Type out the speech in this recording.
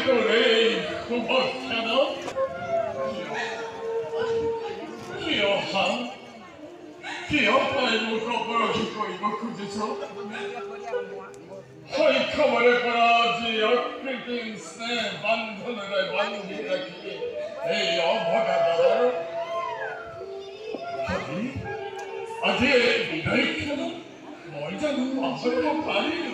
তোরে শুভক্ষণ কিয় হা কিয় পাই মোক অপৰাধী কৰিব খুজিছ শৈশৱৰে পৰা যি অকৃত্ৰিম স্নেহ বান্ধোনেৰে বান্ধি ৰাখি এই অভগা দাদাৰ আজি এই বিদায়ক্ষণ মই জানো পাহৰিব পাৰিলো